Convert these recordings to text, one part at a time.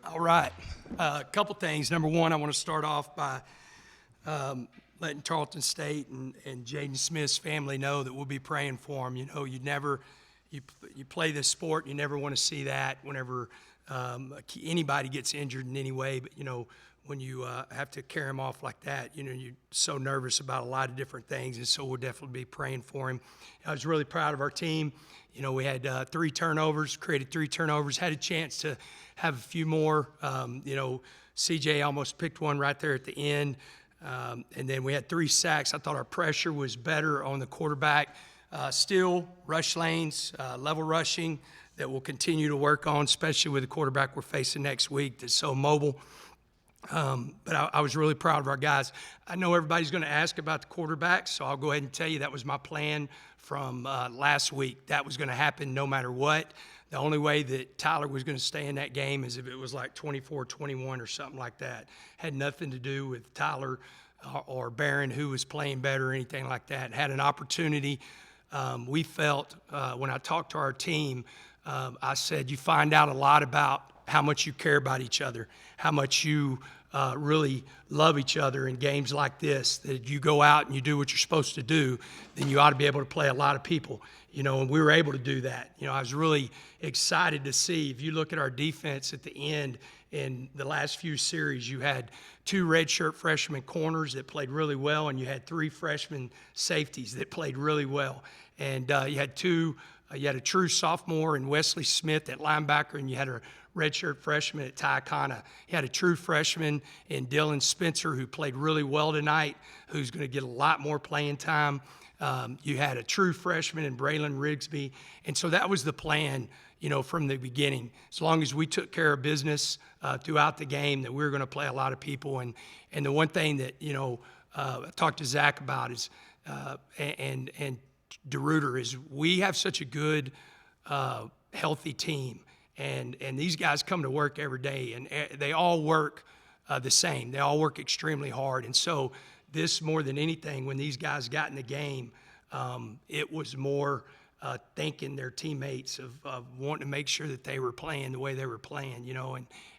All right. A couple things. Number one, I want to start off by letting Tarleton State and Jaden Smith's family know that we'll be praying for them. You know, you play this sport, you never want to see that whenever anybody gets injured in any way. But, you know, when you have to carry him off like that, you know, you're so nervous about a lot of different things. And so we'll definitely be praying for him. I was really proud of our team. You know, we had 3 turnovers, created 3 turnovers, had a chance to have a few more. You know, CJ almost picked one right there at the end. And then we had 3 sacks. I thought our pressure was better on the quarterback. Still, rush lanes, level rushing that we'll continue to work on, especially with the quarterback we're facing next week that's so mobile. But I was really proud of our guys. I know everybody's going to ask about the quarterbacks, so I'll go ahead and tell you that was my plan from last week. That was going to happen no matter what. The only way that Tyler was going to stay in that game is if it was like 24-21 or something like that. Had nothing to do with Tyler or Barron, who was playing better or anything like that. Had an opportunity. We felt when I talked to our team, I said, you find out a lot about how much you care about each other, how much you really love each other in games like this, that you go out and you do what you're supposed to do, then you ought to be able to play a lot of people. You know, and we were able to do that. You know, I was really excited to see, if you look at our defense at the end in the last few series, you had 2 redshirt freshman corners that played really well, and you had 3 freshman safeties that played really well. And you had a true sophomore in Wesley Smith at linebacker, and you had a redshirt freshman at Ty Kana. You had a true freshman in Dylan Spencer, who played really well tonight, who's going to get a lot more playing time. You had a true freshman in Braylon Rigsby. And so that was the plan, you know, from the beginning. As long as we took care of business throughout the game, that we were going to play a lot of people. And the one thing that, you know, I talked to Zach about is, and DeRuiter, is we have such a good, healthy team. And these guys come to work every day, and they all work the same. They all work extremely hard. And so this, more than anything, when these guys got in the game, it was more thanking their teammates of wanting to make sure that they were playing the way they were playing, you know.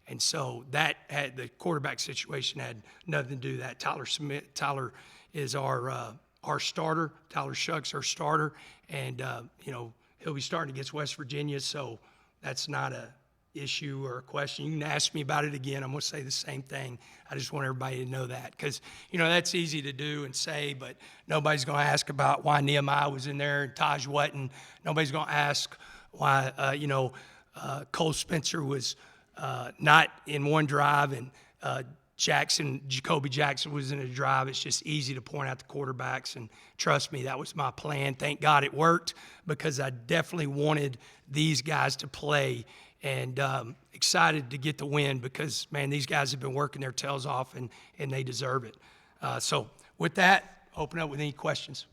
And so that had, the quarterback situation had nothing to do with that. Tyler is our starter. Tyler Shuck's our starter. And, you know, he'll be starting against West Virginia, so that's not a issue or a question. You can ask me about it again. I'm going to say the same thing. I just want everybody to know that, because, you know, that's easy to do and say, but nobody's going to ask about why Nehemiah was in there and Taj wasn't. Nobody's going to ask why, Cole Spencer was not in one drive and Jacoby Jackson was in a drive. It's just easy to point out the quarterbacks, and trust me, that was my plan. Thank God it worked, because I definitely wanted these guys to play, and excited to get the win, because, man, these guys have been working their tails off, and they deserve it. So with that, open up with any questions.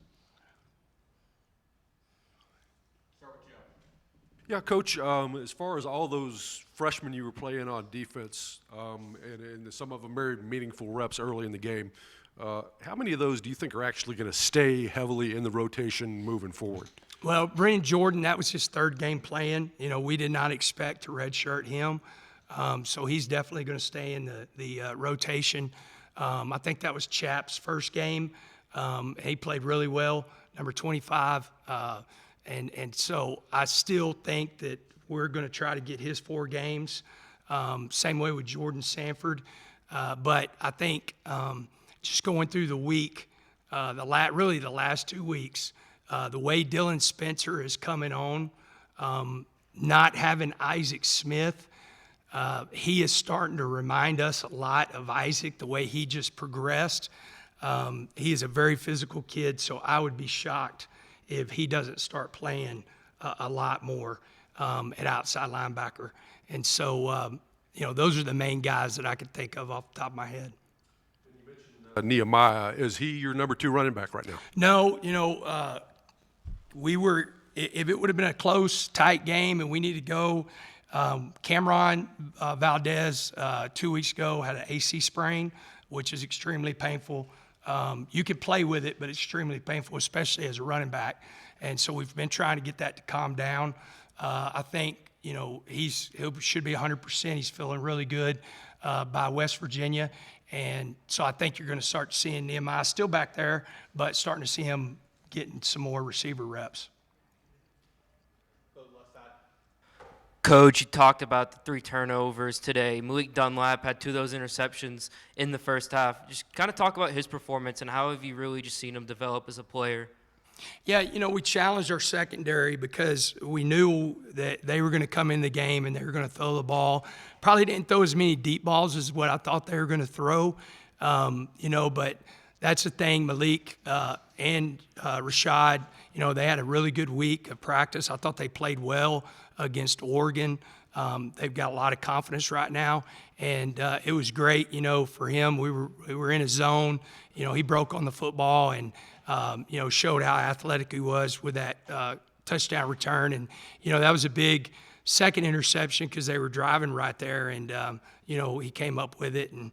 Yeah, Coach, as far as all those freshmen you were playing on defense, and some of them very meaningful reps early in the game, how many of those do you think are actually going to stay heavily in the rotation moving forward? Well, Brennan Jordan, that was his 3rd game playing. You know, we did not expect to redshirt him. So he's definitely going to stay in the rotation. I think that was Chap's 1st game. He played really well, number 25. And so I still think that we're going to try to get his 4 games. Same way with Jordan Sanford. But I think just going through the week, really the last 2 weeks, the way Dylan Spencer is coming on, not having Isaac Smith, he is starting to remind us a lot of Isaac, the way he just progressed. He is a very physical kid, so I would be shocked if he doesn't start playing a lot more at outside linebacker. And so, you know, those are the main guys that I could think of off the top of my head. And you mentioned Nehemiah. Is he your number 2 running back right now? No, you know, if it would have been a close, tight game and we needed to go, Cameron Valdez 2 weeks ago had an AC sprain, which is extremely painful. You can play with it, but it's extremely painful, especially as a running back. And so we've been trying to get that to calm down. I think, he should be 100%. He's feeling really good by West Virginia. And so I think you're going to start seeing Nehemiah still back there, but starting to see him getting some more receiver reps. Coach, you talked about the 3 turnovers today. Malik Dunlap had 2 of those interceptions in the first half. Just kind of talk about his performance and how have you really just seen him develop as a player? Yeah, we challenged our secondary because we knew that they were going to come in the game and they were going to throw the ball. Probably didn't throw as many deep balls as what I thought they were going to throw, but that's the thing. Malik and Rashad, they had a really good week of practice. I thought they played well against Oregon. They've got a lot of confidence right now, and it was great, for him. We were in a zone. He broke on the football and, showed how athletic he was with that touchdown return. And, that was a big second interception because they were driving right there, and, he came up with it. And,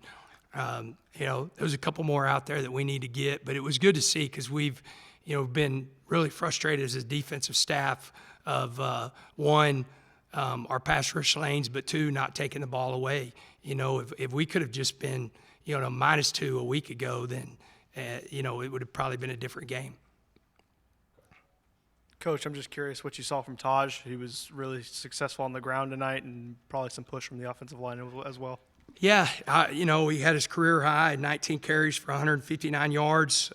there was a couple more out there that we need to get. But it was good to see because we've, been really frustrated as a defensive staff of, one, our pass rush lanes, but 2, not taking the ball away. If we could have just been, -2 a week ago, then, it would have probably been a different game. Coach, I'm just curious what you saw from Taj. He was really successful on the ground tonight and probably some push from the offensive line as well. Yeah, he had his career high, 19 carries for 159 yards.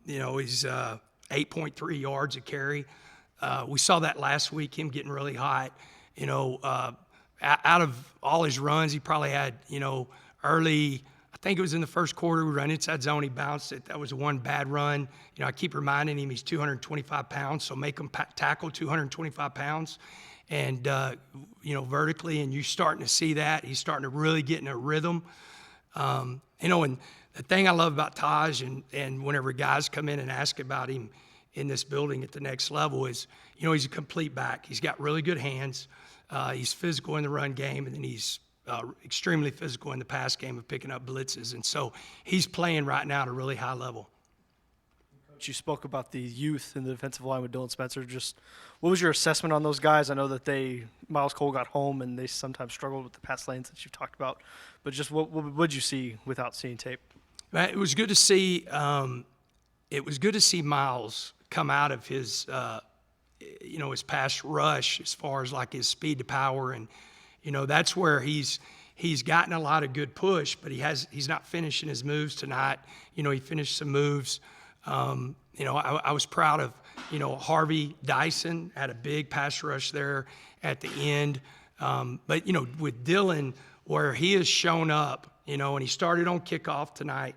He's 8.3 yards a carry. We saw that last week, him getting really hot. Out of all his runs, he probably had, early, I think it was in the first quarter, we ran inside zone, he bounced it. That was one bad run. I keep reminding him he's 225 pounds, so make him tackle 225 pounds. And, vertically, and you're starting to see that. He's starting to really get in a rhythm. And the thing I love about Taj, and whenever guys come in and ask about him in this building at the next level is, he's a complete back. He's got really good hands. He's physical in the run game, and then he's extremely physical in the pass game of picking up blitzes. And so he's playing right now at a really high level. You spoke about the youth in the defensive line with Dylan Spencer. Just what was your assessment on those guys? I know that Miles Cole got home and they sometimes struggled with the pass lanes that you've talked about. But just what did you see without seeing tape? It was good to see. It was good to see Miles come out of his, his pass rush as far as like his speed to power, and that's where he's gotten a lot of good push, but he's not finishing his moves tonight. He finished some moves. I was proud of, Harvey Dyson had a big pass rush there at the end. But with Dylan, where he has shown up, and he started on kickoff tonight,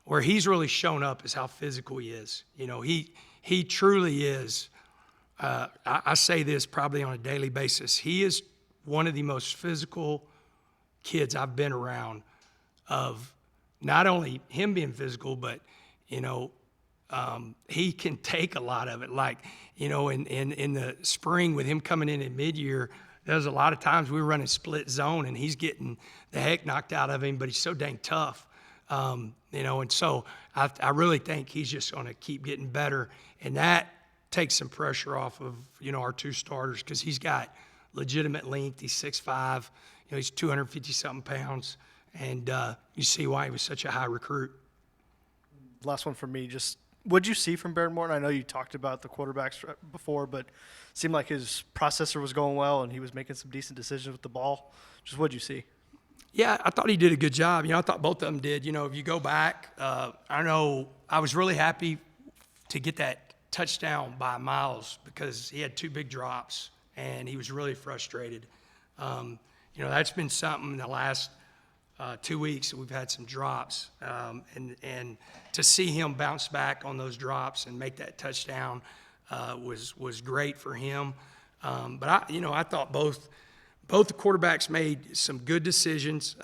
where he's really shown up is how physical he is. He truly is. I say this probably on a daily basis. He is one of the most physical kids I've been around, of not only him being physical, but, he can take a lot of it. Like, in the spring with him coming in at mid-year, there's a lot of times we were running split zone and he's getting the heck knocked out of him, but he's so dang tough. And so I really think he's just going to keep getting better. And that takes some pressure off of, our 2 starters, because he's got legitimate length. He's 6'5", he's 250-something pounds. And you see why he was such a high recruit. Last one for me, just what did you see from Baron Morton? I know you talked about the quarterbacks before, but it seemed like his processor was going well and he was making some decent decisions with the ball. Just what did you see? Yeah, I thought he did a good job. I thought both of them did. If you go back, I know I was really happy to get that touchdown by Miles because he had 2 big drops and he was really frustrated. That's been something in the last 2 weeks that we've had some drops, and to see him bounce back on those drops and make that touchdown was great for him. But I thought both the quarterbacks made some good decisions.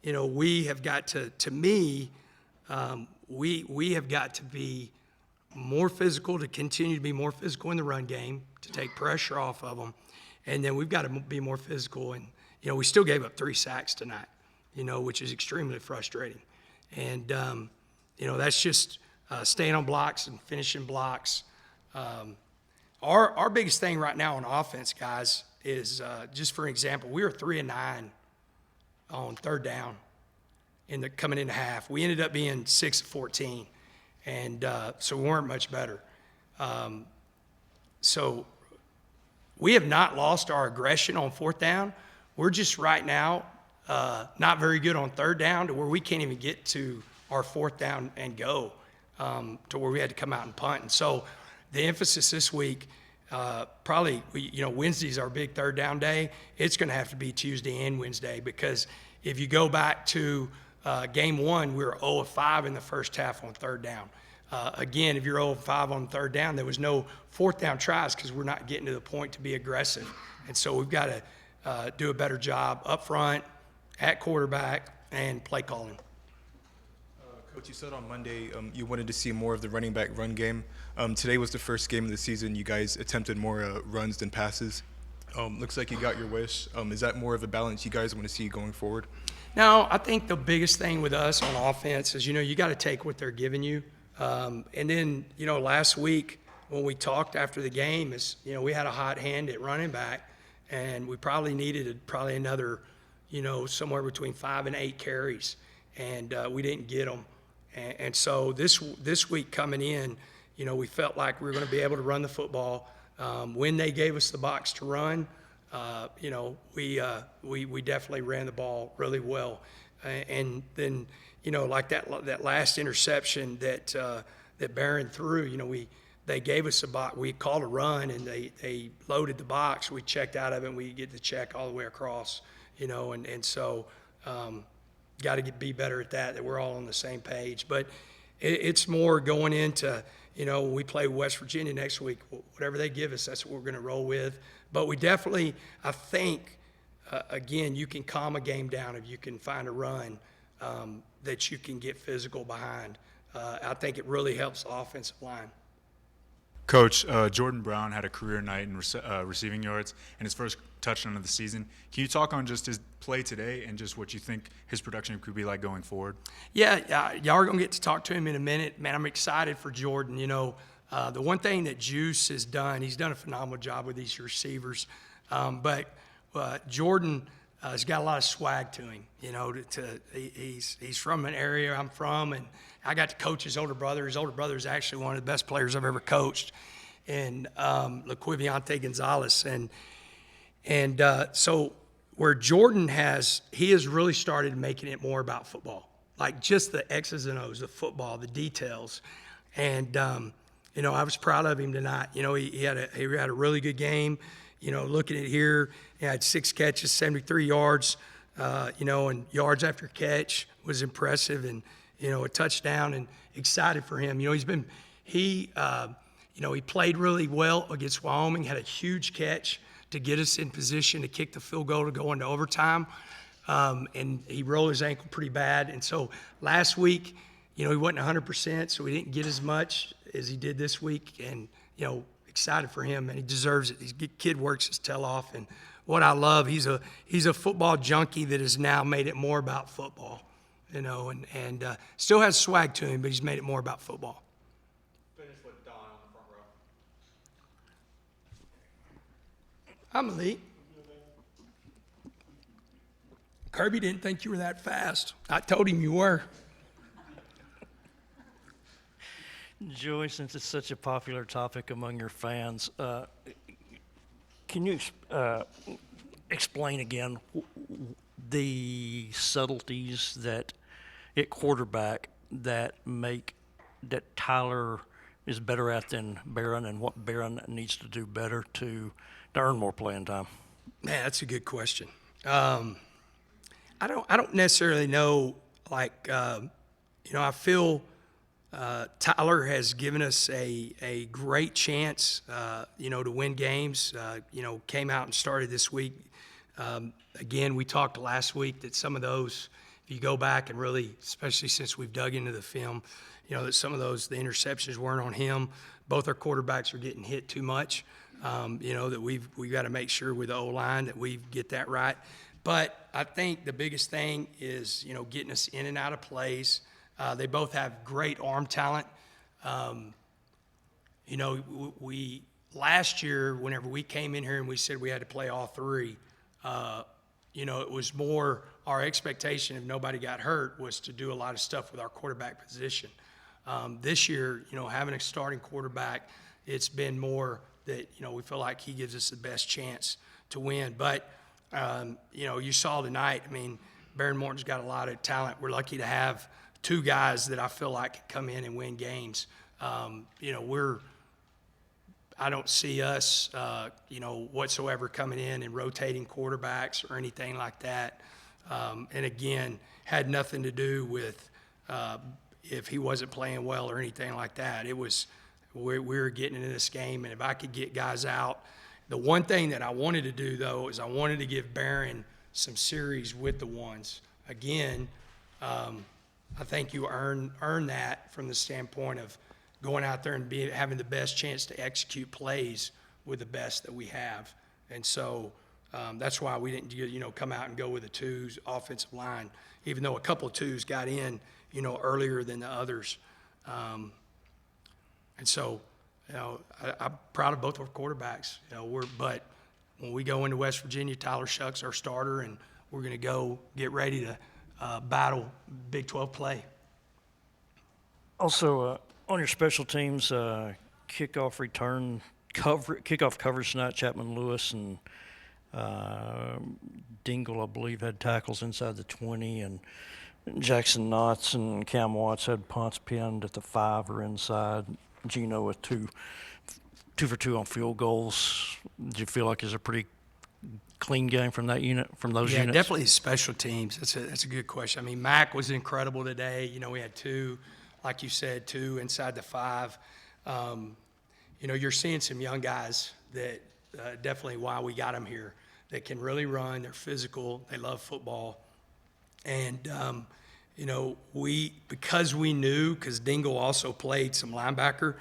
We have got to me, we have got to be more physical, to continue to be more physical in the run game, to take pressure off of them, and then we've got to be more physical. And we still gave up 3 sacks tonight, which is extremely frustrating. And, that's just staying on blocks and finishing blocks. Our biggest thing right now on offense, guys, is just for example, we were 3 and 9 on third down coming into half. We ended up being 6 of 14, and so we weren't much better. So we have not lost our aggression on fourth down. We're just right now not very good on third down to where we can't even get to our fourth down and go to where we had to come out and punt. And so the emphasis this week, probably, Wednesday's our big third down day. It's going to have to be Tuesday and Wednesday, because if you go back to game 1, we were 0 of 5 in the first half on third down. Again, if you're 0 of 5 on third down, there was no fourth down tries because we're not getting to the point to be aggressive. And so we've got to do a better job up front, at quarterback, and play calling. Coach, you said on Monday you wanted to see more of the running back run game. Today was the first game of the season. You guys attempted more runs than passes. Looks like you got your wish. Is that more of a balance you guys want to see going forward? No, I think the biggest thing with us on offense is, you got to take what they're giving you. And then, last week when we talked after the game is, we had a hot hand at running back, and we probably needed another, somewhere between 5 and 8 carries, and we didn't get them. And so this week coming in, we felt like we were going to be able to run the football. When they gave us the box to run, we definitely ran the ball really well. And then, like that last interception that Barron threw, they gave us a box. We called a run, and they loaded the box. We checked out of it, and we get the check all the way across, and so got to be better at that we're all on the same page. But it's more going into, we play West Virginia next week. Whatever they give us, that's what we're going to roll with. But we definitely, I think, again, you can calm a game down if you can find a run that you can get physical behind. I think it really helps the offensive line. Coach, Jordan Brown had a career night in receiving yards and his first touchdown of the season. Can you talk on just his play today and just what you think his production could be like going forward? Yeah, y'all are going to get to talk to him in a minute. Man, I'm excited for Jordan. The one thing that Juice has done, he's done a phenomenal job with these receivers. But Jordan has got a lot of swag to him. He's from an area I'm from, and I got to coach his older brother. His older brother is actually one of the best players I've ever coached, and LaQuiviante Gonzalez. And so where Jordan has really started making it more about football, like just the X's and O's, the football, the details. And I was proud of him tonight. He had a really good game. Looking at here, he had 6 catches, 73 yards, and yards after catch was impressive, and, a touchdown, and excited for him. He played really well against Wyoming, had a huge catch to get us in position to kick the field goal to go into overtime, and he rolled his ankle pretty bad. And so last week, he wasn't 100%, so he didn't get as much as he did this week, and, excited for him, and he deserves it. This kid works his tail off, and what I love, he's a football junkie that has now made it more about football, and still has swag to him, but he's made it more about football. Finish with Don on the front row. I'm elite. Kirby didn't think you were that fast. I told him you were. Joey, since it's such a popular topic among your fans, can you explain again the subtleties that at quarterback that Tyler is better at than Barron, and what Barron needs to do better to earn more playing time? Man, that's a good question. I don't necessarily know. I feel Tyler has given us a great chance, to win games. Came out and started this week. Again, we talked last week that some of those, if you go back and really, especially since we've dug into the film, that some of those, the interceptions weren't on him. Both our quarterbacks are getting hit too much. That we got to make sure with the O-line that we get that right. But I think the biggest thing is, getting us in and out of plays. They both have great arm talent. last year, whenever we came in here and we said we had to play all three, it was more our expectation, if nobody got hurt, was to do a lot of stuff with our quarterback position. This year, having a starting quarterback, it's been more that, we feel like he gives us the best chance to win. But, you saw tonight, Baron Morton's got a lot of talent. We're lucky to have two guys that I feel like can come in and win games. I don't see us, whatsoever coming in and rotating quarterbacks or anything like that. And again, had nothing to do with if he wasn't playing well or anything like that. It was we were getting into this game, and if I could get guys out. The one thing that I wanted to do, though, is I wanted to give Barron some series with the ones. Again, I think you earn that from the standpoint of going out there and having the best chance to execute plays with the best that we have. And so that's why we didn't come out and go with the twos offensive line, even though a couple of twos got in, earlier than the others. And so, I'm proud of both our quarterbacks. But when we go into West Virginia, Tyler Shuck's our starter, and we're going to go get ready to battle Big 12 play. Also, on your special teams, kickoff coverage tonight, Chapman Lewis and Dingle, I believe, had tackles inside the 20, and Jackson Knotts and Cam Watts had punts pinned at the 5 or inside. Gino with two for 2 on field goals. Did you feel like it was a pretty clean game from that unit, from those units? Yeah, definitely special teams. That's a good question. Mac was incredible today. We had 2, like you said, 2 inside the 5. You're seeing some young guys that definitely why we got them here. They can really run. They're physical. They love football. And, because Dingle also played some linebacker,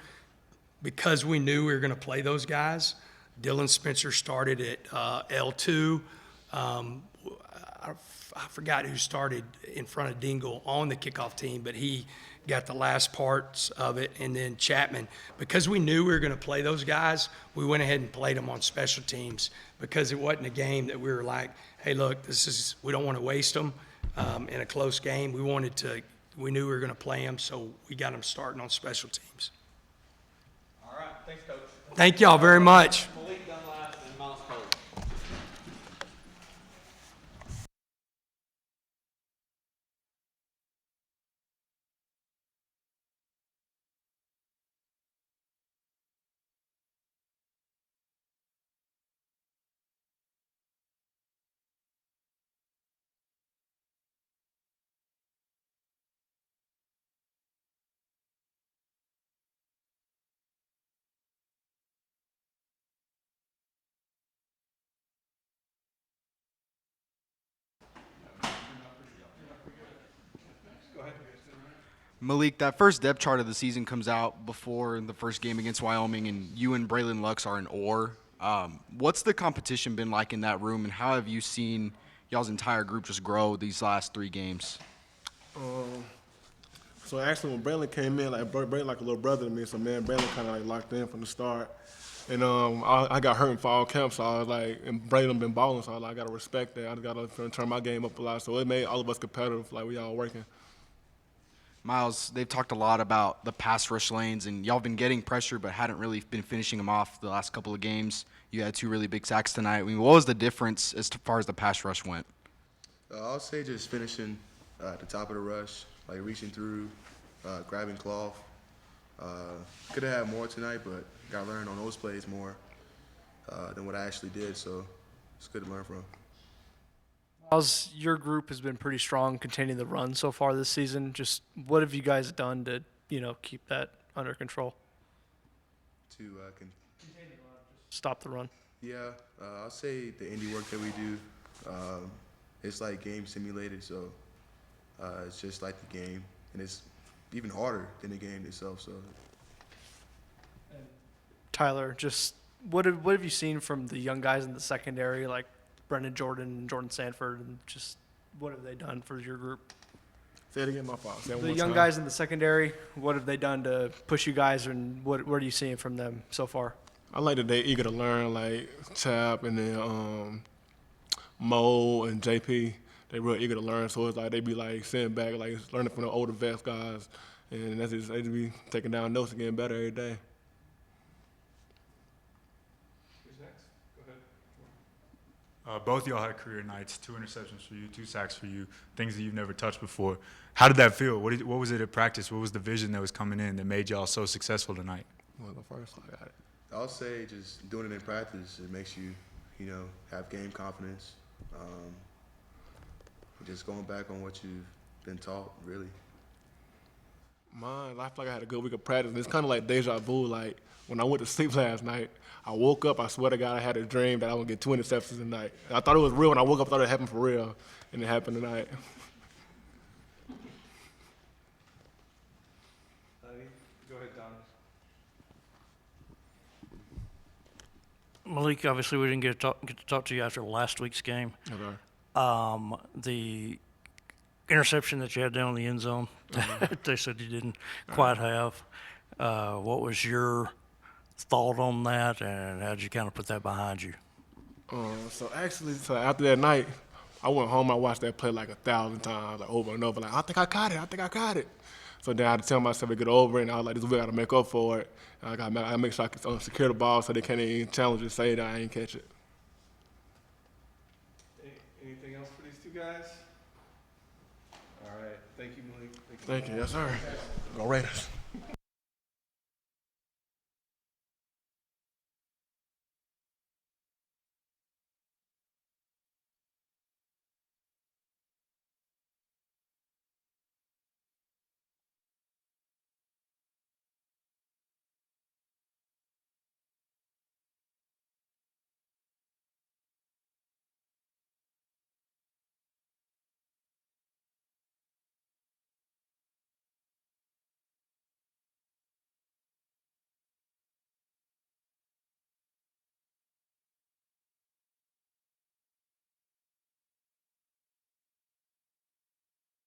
because we knew we were going to play those guys, Dylan Spencer started at L2. I forgot who started in front of Dingle on the kickoff team, but he got the last parts of it. And then Chapman, because we knew we were going to play those guys, we went ahead and played them on special teams because it wasn't a game that we were like, hey, look, we don't want to waste them in a close game. We knew we were going to play them, so we got them starting on special teams. All right, thanks, Coach. Thank y'all very much. Malik Dunlap and Miles Cole. Malik, that first depth chart of the season comes out before the first game against Wyoming, and you and Braylon Lux are in Orr. What's the competition been like in that room, and how have you seen y'all's entire group just grow these last 3 games? So actually, when Braylon came in, Braylon like a little brother to me, so Braylon kind of locked in from the start. And I got hurt in fall camp, so I was like, and Braylon been balling, so I got to respect that. I got to turn my game up a lot, so it made all of us competitive, like we all working. Miles, they've talked a lot about the pass rush lanes, and y'all been getting pressure but hadn't really been finishing them off the last couple of games. You had 2 really big sacks tonight. What was the difference as far as the pass rush went? I'll say just finishing at the top of the rush, like reaching through, grabbing cloth. Could have had more tonight, but got to learn on those plays more than what I actually did, so it's good to learn from. Your group has been pretty strong containing the run so far this season. Just what have you guys done to, keep that under control? To Stop the run. Yeah, I'll say the indie work that we do, it's like game simulated, so it's just like the game, and it's even harder than the game itself. So, Tyler, just what have you seen from the young guys in the secondary, like Brendan Jordan and Jordan Sanford, and just what have they done for your group? Say it again, my fault. Say it one The more young time. guys in the secondary, what have they done to push you guys, and what are you seeing from them so far? I like that they eager to learn, like Chap and then Mo and JP. They real eager to learn, so it's like they be like sitting back, like learning from the older vets guys, and that's just they just be taking down notes and getting better every day. Both y'all had career nights, 2 interceptions for you, 2 sacks for you, things that you've never touched before. How did that feel? What was it at practice? What was the vision that was coming in that made y'all so successful tonight? You wanna go first? I got it. I'll say just doing it in practice, it makes you, have game confidence. Just going back on what you've been taught, really. Mine, I feel like I had a good week of practice. It's kind of like deja vu. Like when I went to sleep last night, I woke up. I swear to God, I had a dream that I would get 2 interceptions tonight. And I thought it was real. When I woke up, I thought it happened for real, and it happened tonight. Go ahead, Don. Malik, obviously we didn't get to talk to you after last week's game. Okay. The interception that you had down in the end zone, they said you didn't quite have. What was your thought on that, and how did you kind of put that behind you? So after that night, I went home. I watched that play like 1,000 times, like over and over. Like I think I caught it. So then I had to tell myself to get over it, and I was like, this week I got to make up for it. And I got to make sure I can secure the ball so they can't even challenge it, say that I ain't catch it. Anything else for these 2 guys? All right. Thank you, Malik. Thank you. Yes, sir. Go Raiders.